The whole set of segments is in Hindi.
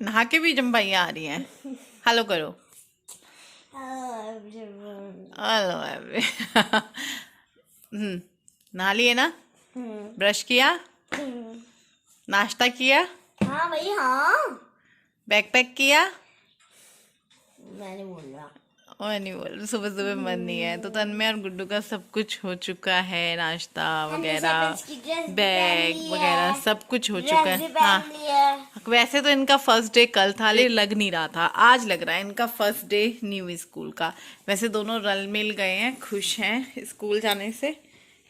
नहा के भी जम्बाइयाँ आ रही हैं। हेलो करो। Hello every. नहा लिए ना? ब्रश किया? नाश्ता किया? हाँ भाई हाँ। बैग पैक किया? मैंने बोला और नहीं बोल, सुबह सुबह मन नहीं है तो तन्मय और गुड्डू का सब कुछ हो चुका है, नाश्ता वगैरह, बैग वगैरह सब कुछ हो चुका है। हाँ, वैसे तो इनका फर्स्ट डे कल था लेकिन लग नहीं रहा था, आज लग रहा है इनका फर्स्ट डे न्यू स्कूल का। वैसे दोनों रल मिल गए हैं, खुश हैं स्कूल जाने से।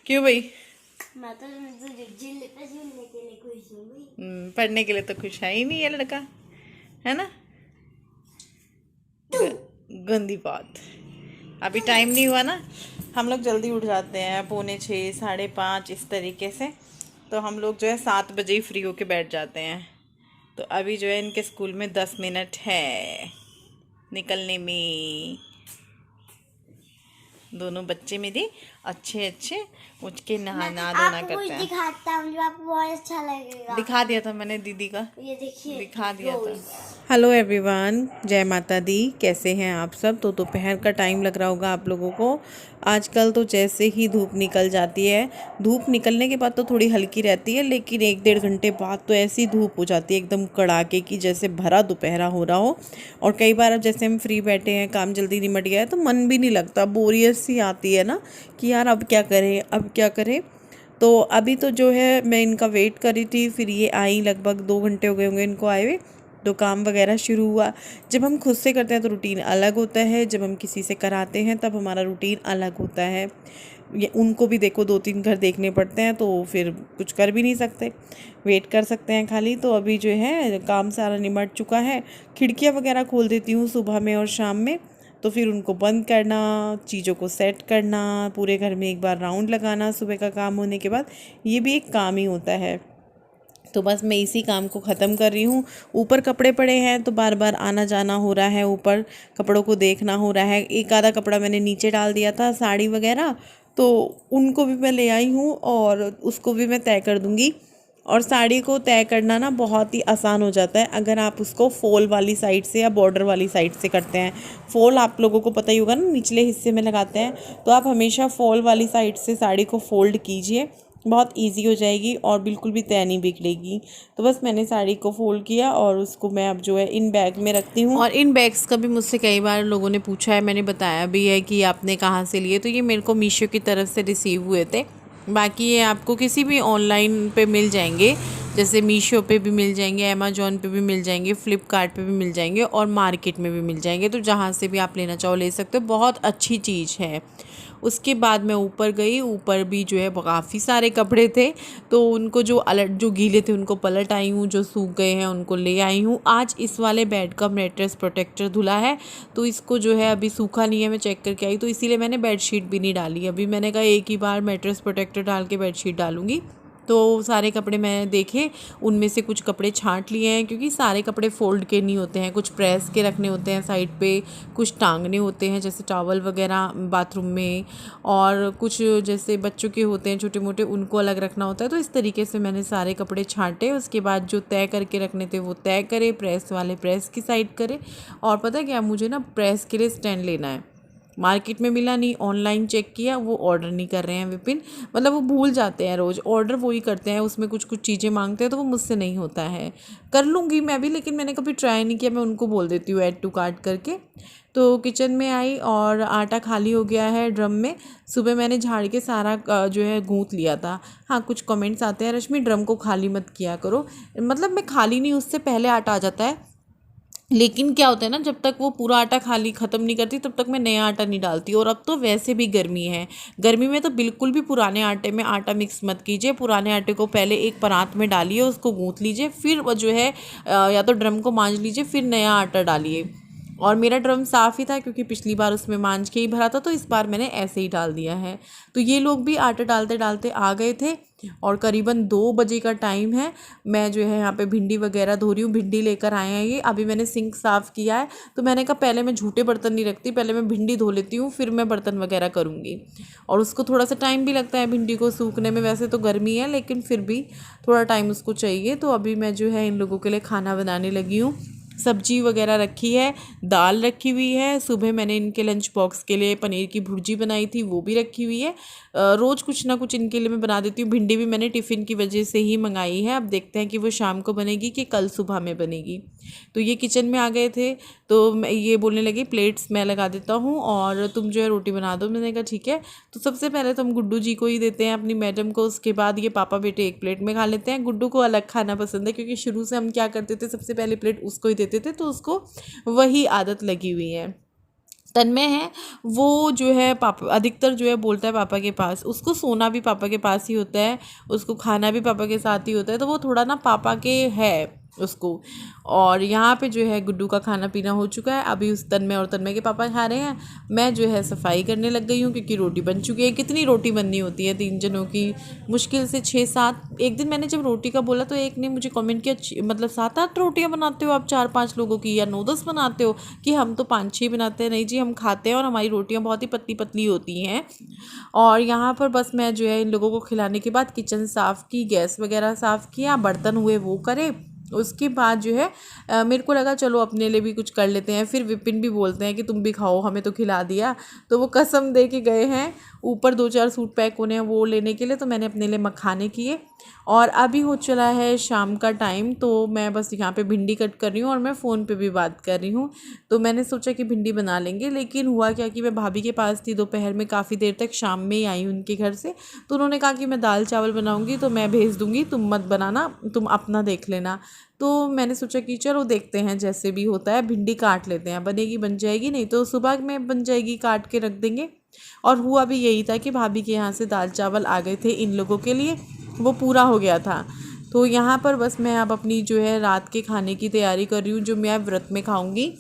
क्यों भाई? मैं तो झूलने के लिए खुश हूँ भाई। पढ़ने के लिए तो खुश है ही नहीं ये लड़का, है ना? गंदी बात। अभी टाइम नहीं हुआ ना, हम लोग जल्दी उठ जाते हैं, 4:45 5:30 इस तरीके से। तो हम लोग जो है 7 बजे ही फ्री होके बैठ जाते हैं। तो अभी जो है इनके स्कूल में 10 मिनट है निकलने में। दोनों बच्चे मेरे अच्छे अच्छे उठ के नहाना धोना करते हैं। दिखाता हूँ जो आपको बहुत अच्छा लगेगा। दिखा दिया था मैंने दीदी का, ये देखिए दिखा दिया था। हेलो एवरीवन, जय माता दी। कैसे हैं आप सब? तो दोपहर का टाइम लग रहा होगा आप लोगों को। आजकल तो जैसे ही धूप निकल जाती है, धूप निकलने के बाद तो थोड़ी हल्की रहती है, लेकिन 1-1.5 घंटे बाद तो ऐसी धूप हो जाती है एकदम कड़ाके की, जैसे भरा दोपहरा हो रहा हो। और कई बार अब जैसे हम फ्री बैठे हैं, काम जल्दी निमट गया है, तो मन भी नहीं लगता, बोरियत सी आती है ना कि यार अब क्या करें अब क्या करें। तो अभी तो जो है मैं इनका वेट कर रही थी, फिर ये आई, लगभग 2 घंटे हो गए होंगे इनको आए हुए। तो काम वगैरह शुरू हुआ। जब हम खुद से करते हैं तो रूटीन अलग होता है, जब हम किसी से कराते हैं तब हमारा रूटीन अलग होता है। ये उनको भी देखो 2-3 घर देखने पड़ते हैं, तो फिर कुछ कर भी नहीं सकते, वेट कर सकते हैं खाली। तो अभी जो है काम सारा निमट चुका है। खिड़कियाँ वगैरह खोल देती हूँ सुबह में और शाम में, तो फिर उनको बंद करना, चीज़ों को सेट करना, पूरे घर में एक बार राउंड लगाना सुबह का काम होने के बाद, ये भी एक काम ही होता है। तो बस मैं इसी काम को ख़त्म कर रही हूँ। ऊपर कपड़े पड़े हैं तो बार बार आना जाना हो रहा है, ऊपर कपड़ों को देखना हो रहा है। एक आधा कपड़ा मैंने नीचे डाल दिया था, साड़ी वगैरह, तो उनको भी मैं ले आई हूँ और उसको भी मैं तय कर दूँगी। और साड़ी को तय करना ना बहुत ही आसान हो जाता है अगर आप उसको फॉल वाली साइड से या बॉर्डर वाली साइड से करते हैं। फॉल आप लोगों को पता ही होगा ना, निचले हिस्से में लगाते हैं, तो आप हमेशा फॉल वाली साइड से साड़ी को फोल्ड कीजिए, बहुत इजी हो जाएगी और बिल्कुल भी तय नहीं बिगड़ेगी। तो बस मैंने साड़ी को फोल्ड किया और उसको मैं अब जो है इन बैग में रखती हूँ। और इन बैग्स का भी मुझसे कई बार लोगों ने पूछा है, मैंने बताया भी है कि आपने कहाँ से लिए। तो ये मेरे को मीशो की तरफ से रिसीव हुए थे। बाकी ये आपको किसी भी ऑनलाइन पे मिल जाएंगे, जैसे मीशो पे भी मिल जाएंगे, अमेजोन पे भी मिल जाएंगे, फ्लिपकार्ट पे भी मिल जाएंगे और मार्केट में भी मिल जाएंगे। तो जहाँ से भी आप लेना चाहो ले सकते हो, बहुत अच्छी चीज़ है। उसके बाद मैं ऊपर गई, ऊपर भी जो है काफ़ी सारे कपड़े थे, तो उनको जो गीले थे उनको पलट आई हूँ, जो सूख गए हैं उनको ले आई हूँ। आज इस वाले बेड का मैट्रेस प्रोटेक्टर धुला है, तो इसको जो है अभी सूखा नहीं है, मैं चेक करके आई, तो इसीलिए मैंने बेडशीट भी नहीं डाली। अभी मैंने कहा एक ही बार मैट्रेस प्रोटेक्टर डाल के बेडशीट डालूंगी। तो सारे कपड़े मैंने देखे, उनमें से कुछ कपड़े छांट लिए हैं, क्योंकि सारे कपड़े फोल्ड के नहीं होते हैं, कुछ प्रेस के रखने होते हैं साइड पे, कुछ टांगने होते हैं जैसे टॉवल वगैरह बाथरूम में, और कुछ जैसे बच्चों के होते हैं छोटे मोटे, उनको अलग रखना होता है। तो इस तरीके से मैंने सारे कपड़े छांटे। उसके बाद जो तय करके रखने थे वो तय करे, प्रेस वाले प्रेस की साइड करे। और पता है क्या, मुझे ना प्रेस के लिए स्टैंड लेना है, मार्केट में मिला नहीं, ऑनलाइन चेक किया, वो ऑर्डर नहीं कर रहे हैं विपिन, मतलब वो भूल जाते हैं, रोज़ ऑर्डर वही करते हैं, उसमें कुछ कुछ चीज़ें मांगते हैं, तो वो मुझसे नहीं होता है। कर लूँगी मैं भी, लेकिन मैंने कभी ट्राई नहीं किया, मैं उनको बोल देती हूँ ऐड टू कार्ट करके। तो किचन में आई और आटा खाली हो गया है ड्रम में। सुबह मैंने झाड़ के सारा जो है गूँथ लिया था। हाँ, कुछ कमेंट्स आते हैं, रश्मि ड्रम को खाली मत किया करो, मतलब मैं खाली नहीं, उससे पहले आटा आ जाता है, लेकिन क्या होता है ना, जब तक वो पूरा आटा खाली ख़त्म नहीं करती तब तक मैं नया आटा नहीं डालती। और अब तो वैसे भी गर्मी है, गर्मी में तो बिल्कुल भी पुराने आटे में आटा मिक्स मत कीजिए। पुराने आटे को पहले एक परात में डालिए, उसको गूँथ लीजिए, फिर वो जो है या तो ड्रम को मांज लीजिए, फिर नया आटा डालिए। और मेरा ड्रम साफ़ ही था, क्योंकि पिछली बार उसमें मांज के ही भरा था, तो इस बार मैंने ऐसे ही डाल दिया है। तो ये लोग भी आटा डालते डालते आ गए थे और करीबन 2 बजे का टाइम है। मैं जो है यहाँ पे भिंडी वगैरह धो रही हूँ, भिंडी लेकर आए हैं ये। अभी मैंने सिंक साफ़ किया है, तो मैंने कहा पहले मैं झूठे बर्तन नहीं रखती, पहले मैं भिंडी धो लेती हूँ, फिर मैं बर्तन वगैरह करूँगी। और उसको थोड़ा सा टाइम भी लगता है भिंडी को सूखने में, वैसे तो गर्मी है लेकिन फिर भी थोड़ा टाइम उसको चाहिए। तो अभी मैं जो है इन लोगों के लिए खाना बनाने लगी हूँ। सब्जी वगैरह रखी है, दाल रखी हुई है। सुबह मैंने इनके लंच बॉक्स के लिए पनीर की भुर्जी बनाई थी, वो भी रखी हुई है। रोज़ कुछ ना कुछ इनके लिए मैं बना देती हूँ। भिंडी भी मैंने टिफ़िन की वजह से ही मंगाई है, अब देखते हैं कि वो शाम को बनेगी कि कल सुबह में बनेगी। तो ये किचन में आ गए थे, तो ये बोलने लगे प्लेट्स मैं लगा देता हूँ और तुम जो है रोटी बना दो। मैंने कहा ठीक है। तो सबसे पहले तो हम गुड्डू जी को ही देते हैं, अपनी मैडम को, उसके बाद ये पापा बेटे एक प्लेट में खा लेते हैं। गुड्डू को अलग खाना पसंद है, क्योंकि शुरू से हम क्या करते थे, सबसे पहले प्लेट उसको ही देते थे, तो उसको वही आदत लगी हुई है। तन्मय है वो जो है पापा अधिकतर जो है बोलता है पापा के पास, उसको सोना भी पापा के पास ही होता है, उसको खाना भी पापा के साथ ही होता है, तो वो थोड़ा ना पापा के है उसको। और यहाँ पे जो है गुड्डू का खाना पीना हो चुका है, अभी उस तन्मय और तन्मय के पापा खा रहे हैं। मैं जो है सफाई करने लग गई हूँ, क्योंकि रोटी बन चुकी है। कितनी रोटी बननी होती है 3 जनों की, मुश्किल से 6-7। एक दिन मैंने जब रोटी का बोला तो एक ने मुझे कमेंट किया, मतलब 7-8 रोटियाँ बनाते हो आप 4-5 लोगों की, या 9-10 बनाते हो? कि हम तो 5-6 बनाते हैं। नहीं जी, हम खाते हैं और हमारी रोटियाँ बहुत ही पतली पतली होती हैं। और यहाँ पर बस मैं जो है इन लोगों को खिलाने के बाद किचन साफ़ की, गैस वगैरह साफ़ किया, बर्तन हुए वो करे। उसके बाद जो है मेरे को लगा चलो अपने लिए भी कुछ कर लेते हैं। फिर विपिन भी बोलते हैं कि तुम भी खाओ, हमें तो खिला दिया। तो वो कसम दे के गए हैं ऊपर 2-4 सूट पैक होने हैं वो लेने के लिए, तो मैंने अपने लिए मखाने किए। और अभी हो चला है शाम का टाइम, तो मैं बस यहाँ पे भिंडी कट कर रही हूँ और मैं फ़ोन पे भी बात कर रही हूँ। तो मैंने सोचा कि भिंडी बना लेंगे, लेकिन हुआ क्या कि मैं भाभी के पास थी दोपहर में काफ़ी देर तक, शाम में ही आई उनके घर से। तो उन्होंने कहा कि मैं दाल चावल बनाऊँगी तो मैं भेज दूँगी, तुम मत बनाना, तुम अपना देख लेना। तो मैंने सोचा कि चलो देखते हैं जैसे भी होता है, भिंडी काट लेते हैं, बनेगी बन जाएगी, नहीं तो सुबह में बन जाएगी, काट के रख देंगे। और हुआ भी यही था कि भाभी के यहाँ से दाल चावल आ गए थे इन लोगों के लिए, वो पूरा हो गया था। तो यहाँ पर बस मैं अब अपनी जो है रात के खाने की तैयारी कर रही हूँ, जो मैं व्रत में खाऊँगी।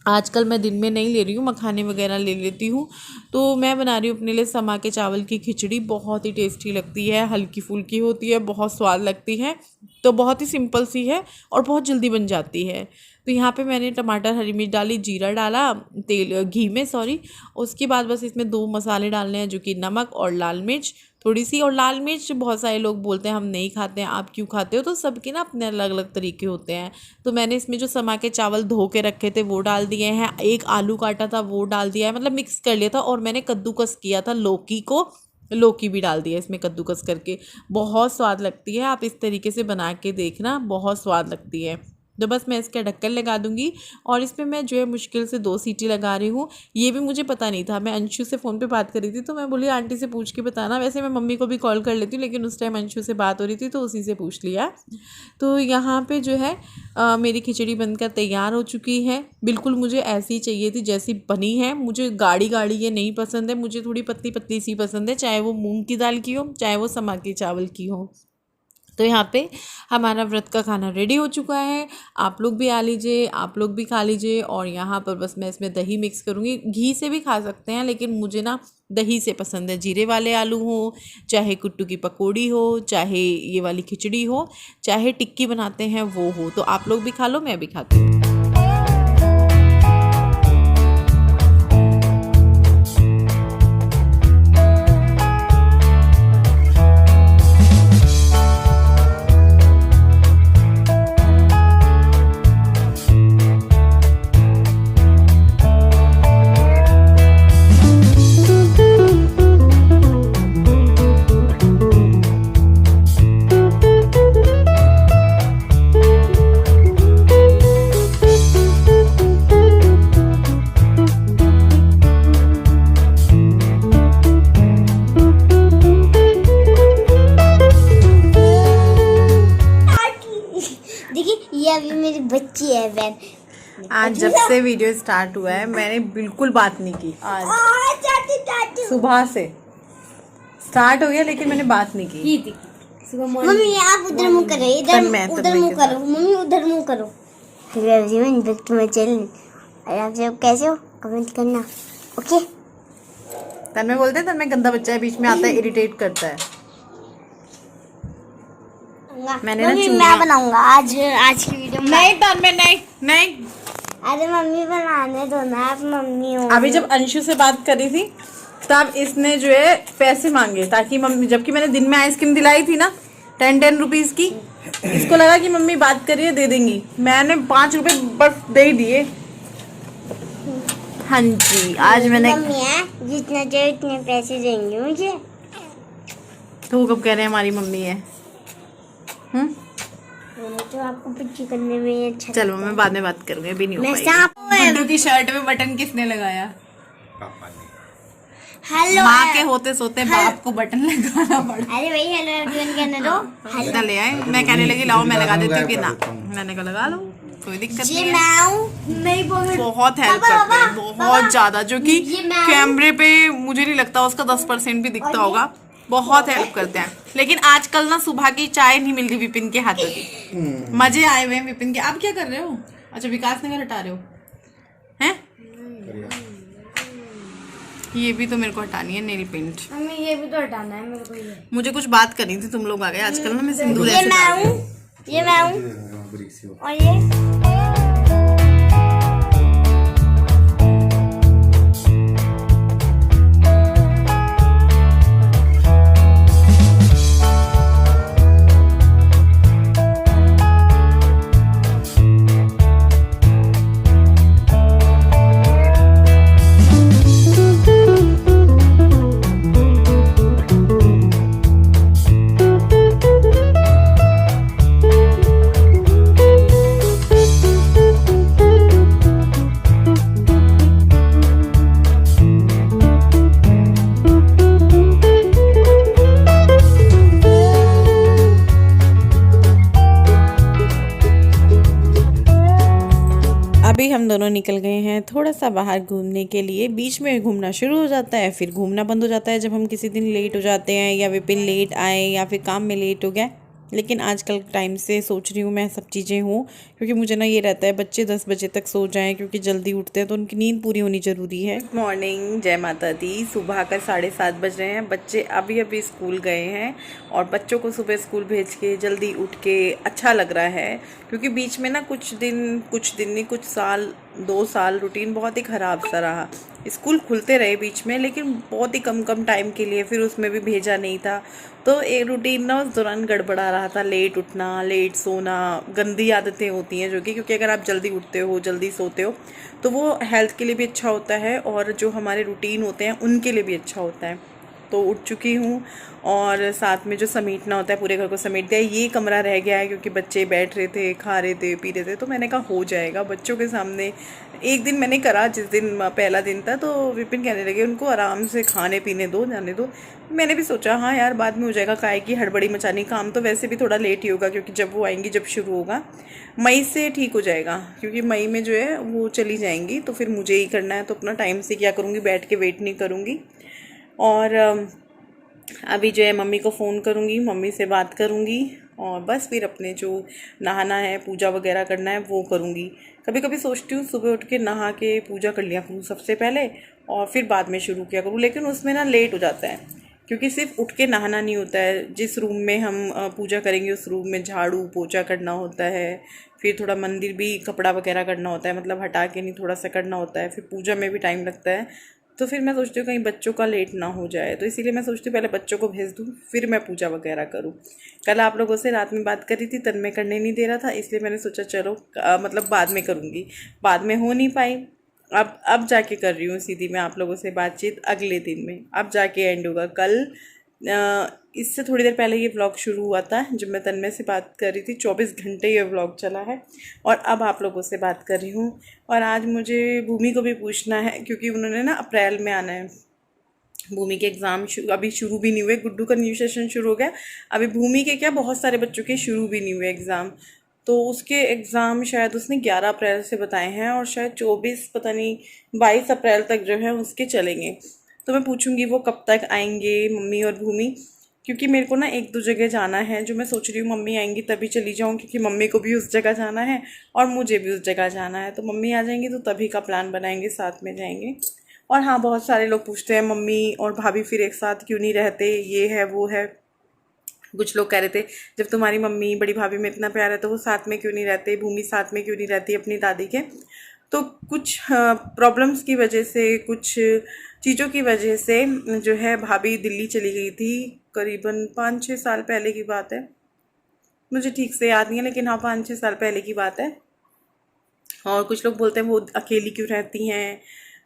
आजकल मैं दिन में नहीं ले रही हूँ, मखाने वगैरह ले लेती हूँ। तो मैं बना रही हूँ अपने लिए समा के चावल की खिचड़ी, बहुत ही टेस्टी लगती है, हल्की फुल्की होती है, बहुत स्वाद लगती है। तो बहुत ही सिंपल सी है और बहुत जल्दी बन जाती है। तो यहाँ पे मैंने टमाटर, हरी मिर्च डाली, जीरा डाला तेल घी में, सॉरी। उसके बाद बस इसमें 2 मसाले डालने हैं, जो कि नमक और लाल मिर्च थोड़ी सी। और लाल मिर्च बहुत सारे लोग बोलते हैं हम नहीं खाते हैं, आप क्यों खाते हो? तो सबके ना अपने अलग अलग तरीके होते हैं। तो मैंने इसमें जो समा के चावल धो के रखे थे वो डाल दिए हैं, एक आलू काटा था वो डाल दिया है, मतलब मिक्स कर लिया था। और मैंने कद्दूकस किया था लौकी को, लौकी भी डाल दिया इसमें कद्दूकस करके, बहुत स्वाद लगती है। आप इस तरीके से बना के देखना, बहुत स्वाद लगती है। तो बस मैं इसका ढक्कन लगा दूंगी और इसमें मैं जो है मुश्किल से 2 सीटी लगा रही हूँ। ये भी मुझे पता नहीं था, मैं अंशु से फ़ोन पे बात कर रही थी, तो मैं बोली आंटी से पूछ के बताना। वैसे मैं मम्मी को भी कॉल कर लेती हूँ, लेकिन उस टाइम अंशु से बात हो रही थी तो उसी से पूछ लिया। तो यहाँ पे जो है मेरी खिचड़ी बनकर तैयार हो चुकी है। बिल्कुल मुझे ऐसी चाहिए थी जैसी बनी है। मुझे गाढ़ी गाढ़ी ये नहीं पसंद है, मुझे थोड़ी पतली पतली सी पसंद है, चाहे वो मूँग की दाल की हो, चाहे वो समा के चावल की हो। तो यहाँ पे हमारा व्रत का खाना रेडी हो चुका है, आप लोग भी आ लीजिए, आप लोग भी खा लीजिए। और यहाँ पर बस मैं इसमें दही मिक्स करूँगी, घी से भी खा सकते हैं, लेकिन मुझे ना दही से पसंद है। जीरे वाले आलू हो, चाहे कुट्टू की पकौड़ी हो, चाहे ये वाली खिचड़ी हो, चाहे टिक्की बनाते हैं वो हो। तो आप लोग भी खा लो, मैं भी खाती हूँ। अभी मेरी बच्ची है बहन। आज जब से वीडियो स्टार्ट हुआ है मैंने बिल्कुल बात नहीं की। आज सुबह से स्टार्ट हो गया लेकिन मैंने बात नहीं की। मम्मी आप उधर मुंह करो, इधर उधर मुंह करो, मम्मी उधर मुंह करो। आप सब कैसे हो कमेंट करना, ओके? तन्मय बोलते हैं तन्मय गंदा बच्चा है, बीच में आता है, इरिटेट करता है। मैंने ना मैं बनाऊंगा आज की वीडियो में। नहीं तन्मय नहीं। अरे मम्मी बनाने दो ना, आप मम्मी हो। अभी जब अंशु से बात करी थी तब इसने जो है पैसे मांगे, ताकि मम्मी, जबकि मैंने दिन में आइसक्रीम दिलाई थी ना 10 रुपीज की, इसको लगा कि मम्मी बात करिए दे देंगी, मैंने 5 रुपए बस दे ही दिए। हाँ जी, आज मैंने मम्मी है जितना चाहिए उतने पैसे देंगे मुझे। तो वो कब कह रहे हैं हमारी मम्मी है? तो आपको पिच्ची करने में अच्छा चलो मैं बाद में बात करूंगी, अभी नहीं हो मैं पाएगी। सांप गुड्डू की शर्ट में बटन किसने लगाया? पापा ने। हेलो माँ के होते सोते बाप को बटन लगाना पड़ा। अरे भाई हेलो एवरीवन कहने दो। इतना ले आए, मैं कहने लगी लाओ मैं लगा देती हूँ कि ना, मैंने कहा लगा लो कोई दिक्कत जी नहीं है। मैं हूँ नहीं बोल बहुत हेल्प करते हैं, बहुत ज्यादा, जो कि ये मैं- कैमरे पे मुझे नहीं लगता उसका 10% भी दिखता होगा। बहुत हेल्प करते हैं। लेकिन आजकल ना सुबह की चाय नहीं मिल रही विपिन के हाथों की। मजे आए हुए हैं विपिन के। आप क्या कर रहे हो? अच्छा विकास नगर हटा रहे हो हैं? ये भी तो मेरे को हटानी है नेल पेंट। मम्मी ये भी तो हटाना है मेरे को। ये मुझे कुछ बात करनी थी, तुम लोग आ गए। आजकल ना मैं सिंदूर ये ऐसे मैं डाल रही हूँ। हूँ ये मैं हूँ और ये अभी हम दोनों निकल गए हैं थोड़ा सा बाहर घूमने के लिए। बीच में घूमना शुरू हो जाता है, फिर घूमना बंद हो जाता है जब हम किसी दिन लेट हो जाते हैं या विपिन लेट आए या फिर काम में लेट हो गया। लेकिन आजकल टाइम से सोच रही हूँ मैं सब चीज़ें हूँ, क्योंकि मुझे ना ये रहता है बच्चे 10 बजे तक सो जाएं, क्योंकि जल्दी उठते हैं तो उनकी नींद पूरी होनी ज़रूरी है। मॉर्निंग, जय माता दी। सुबह का 7:30 बज रहे हैं। बच्चे अभी अभी स्कूल गए हैं और बच्चों को सुबह स्कूल भेज के जल्दी उठ के अच्छा लग रहा है, क्योंकि बीच में ना कुछ दिन नहीं कुछ साल 2 साल रूटीन बहुत ही ख़राब सा रहा। स्कूल खुलते रहे बीच में, लेकिन बहुत ही कम टाइम के लिए, फिर उसमें भी भेजा नहीं था, तो एक रूटीन ना उस दौरान गड़बड़ा रहा था। लेट उठना, लेट सोना, गंदी आदतें होती हैं जो कि, क्योंकि अगर आप जल्दी उठते हो जल्दी सोते हो तो वो हेल्थ के लिए भी अच्छा होता है और जो हमारे रूटीन होते हैं उनके लिए भी अच्छा होता है। तो उठ चुकी हूँ और साथ में जो समेटना होता है पूरे घर को समेट दिया। ये कमरा रह गया है क्योंकि बच्चे बैठ रहे थे, खा रहे थे, पी रहे थे, तो मैंने कहा हो जाएगा बच्चों के सामने। एक दिन मैंने करा, जिस दिन पहला दिन था, तो विपिन कहने लगे उनको आराम से खाने पीने दो, जाने दो। मैंने भी सोचा हाँ यार बाद में हो जाएगा, काहे की हड़बड़ी मचानी। काम तो वैसे भी थोड़ा लेट ही होगा क्योंकि जब वो आएंगी, जब शुरू होगा मई से ठीक हो जाएगा, क्योंकि मई में जो है वो चली जाएंगी, तो फिर मुझे ही करना है। तो अपना टाइम से क्या करूँगी, बैठ के वेट नहीं करूँगी। और अभी जो है मम्मी को फ़ोन करूँगी, मम्मी से बात करूँगी और बस फिर अपने जो नहाना है, पूजा वगैरह करना है वो करूँगी। कभी कभी सोचती हूँ सुबह उठ के नहा के पूजा कर लिया करूँ सबसे पहले और फिर बाद में शुरू किया करूँ, लेकिन उसमें ना लेट हो जाता है, क्योंकि सिर्फ उठ के नहाना नहीं होता है। जिस रूम में हम पूजा करेंगे उस रूम में झाड़ू पोछा करना होता है, फिर थोड़ा मंदिर भी कपड़ा वगैरह करना होता है, मतलब हटा के नहीं, थोड़ा सा करना होता है, फिर पूजा में भी टाइम लगता है। तो फिर मैं सोचती हूँ कहीं बच्चों का लेट ना हो जाए, तो इसीलिए मैं सोचती हूँ पहले बच्चों को भेज दूँ फिर मैं पूजा वगैरह करूँ। कल आप लोगों से रात में बात करी थी, तन्मय करने नहीं दे रहा था, इसलिए मैंने सोचा चलो मतलब बाद में करूँगी, बाद में हो नहीं पाई। अब जाके कर रही हूँ सीधी मैं आप लोगों से बातचीत अगले दिन में, अब जाके एंड होगा। कल इससे थोड़ी देर पहले ये व्लॉग शुरू हुआ था जब मैं तन्मय से बात कर रही थी। 24 घंटे ये व्लॉग चला है और अब आप लोगों से बात कर रही हूँ। और आज मुझे भूमि को भी पूछना है, क्योंकि उन्होंने ना अप्रैल में आना है। भूमि के एग्ज़ाम अभी शुरू भी नहीं हुए, गुड्डू का न्यू सेशन शुरू हो गया, अभी भूमि के क्या बहुत सारे बच्चों के शुरू भी नहीं हुए एग्ज़ाम। तो उसके एग्ज़ाम शायद उसने 11 अप्रैल से बताए हैं और शायद 24 पता नहीं 22 अप्रैल तक जो है उसके चलेंगे। तो मैं पूछूंगी वो कब तक आएंगे मम्मी और भूमि, क्योंकि मेरे को ना 1-2 जगह जाना है, जो मैं सोच रही हूँ मम्मी आएंगी तभी चली जाऊँ, क्योंकि मम्मी को भी उस जगह जाना है और मुझे भी उस जगह जाना है। तो मम्मी आ जाएंगी तो तभी का प्लान बनाएंगे, साथ में जाएंगे। और हाँ, बहुत सारे लोग पूछते हैं मम्मी और भाभी फिर एक साथ क्यों नहीं रहते, ये है वो है। कुछ लोग कह रहे थे जब तुम्हारी मम्मी बड़ी भाभी में इतना प्यार है तो वो साथ में क्यों नहीं रहते, भूमि साथ में क्यों नहीं रहती अपनी दादी के। तो कुछ प्रॉब्लम्स की वजह से, कुछ चीज़ों की वजह से जो है भाभी दिल्ली चली गई थी, करीबन 5-6 साल पहले की बात है। मुझे ठीक से याद नहीं है, लेकिन हाँ 5-6 साल पहले की बात है। और कुछ लोग बोलते हैं वो अकेली क्यों रहती हैं,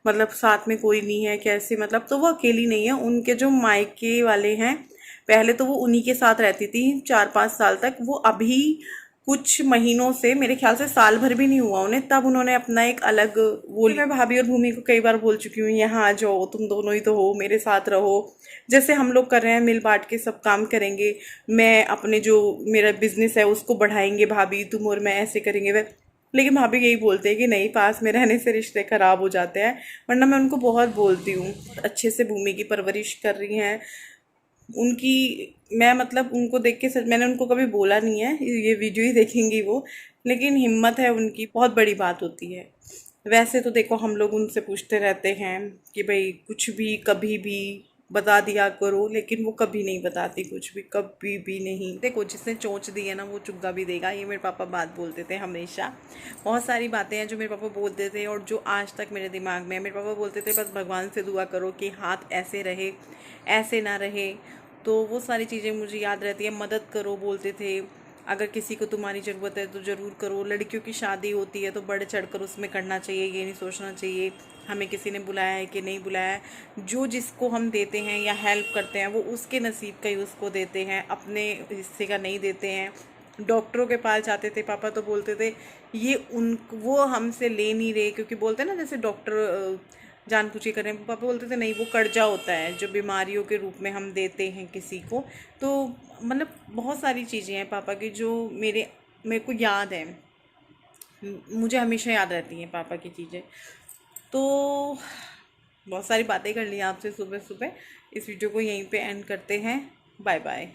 मतलब साथ में कोई नहीं है कैसे, मतलब तो वो अकेली नहीं है, उनके जो मायके वाले हैं पहले तो वो उन्हीं के साथ रहती थी 4-5 साल तक। वो अभी कुछ महीनों से, मेरे ख्याल से साल भर भी नहीं हुआ उन्हें, तब उन्होंने अपना एक अलग वो, मैं भाभी और भूमि को कई बार बोल चुकी हूँ यहाँ आ जाओ, तुम दोनों ही तो हो, मेरे साथ रहो, जैसे हम लोग कर रहे हैं, मिल बांट के सब काम करेंगे। मैं अपने जो मेरा बिजनेस है उसको बढ़ाएंगे भाभी, तुम और मैं ऐसे करेंगे वह। लेकिन भाभी यही बोलते हैं कि नहीं, पास में रहने से रिश्ते खराब हो जाते हैं। वरना मैं उनको बहुत बोलती हूँ, अच्छे से भूमि की परवरिश कर रही हैं उनकी। मैं मतलब उनको देख के सच, मैंने उनको कभी बोला नहीं है, ये वीडियो ही देखेंगी वो, लेकिन हिम्मत है उनकी, बहुत बड़ी बात होती है। वैसे तो देखो हम लोग उनसे पूछते रहते हैं कि भाई कुछ भी कभी भी बता दिया करो, लेकिन वो कभी नहीं बताती कुछ भी, कभी भी नहीं। देखो जिसने चोंच दी है ना वो चुग्गा भी देगा, ये मेरे पापा बात बोलते थे हमेशा। बहुत सारी बातें हैं जो मेरे पापा बोलते थे और जो आज तक मेरे दिमाग में है। मेरे पापा बोलते थे बस भगवान से दुआ करो कि हाथ ऐसे रहे, ऐसे ना रहे। तो वो सारी चीज़ें मुझे याद रहती है। मदद करो बोलते थे, अगर किसी को तुम्हारी ज़रूरत है तो ज़रूर करो। लड़कियों की शादी होती है तो बढ़ चढ़ कर उसमें करना चाहिए, ये नहीं सोचना चाहिए हमें किसी ने बुलाया है कि नहीं बुलाया है। जो जिसको हम देते हैं या हेल्प करते हैं वो उसके नसीब का ही उसको देते हैं, अपने हिस्से का नहीं देते हैं। डॉक्टरों के पास जाते थे पापा तो बोलते थे ये उन वो हमसे ले नहीं रहे, क्योंकि बोलते हैं ना जैसे डॉक्टर जानबूझ के करें। पापा बोलते थे नहीं, वो कर्जा होता है जो बीमारियों के रूप में हम देते हैं किसी को। तो मतलब बहुत सारी चीज़ें हैं पापा की जो मेरे को याद है, मुझे हमेशा याद रहती हैं पापा की चीज़ें। तो बहुत सारी बातें कर ली आपसे सुबह सुबह। इस वीडियो को यहीं पे एंड करते हैं। Bye bye.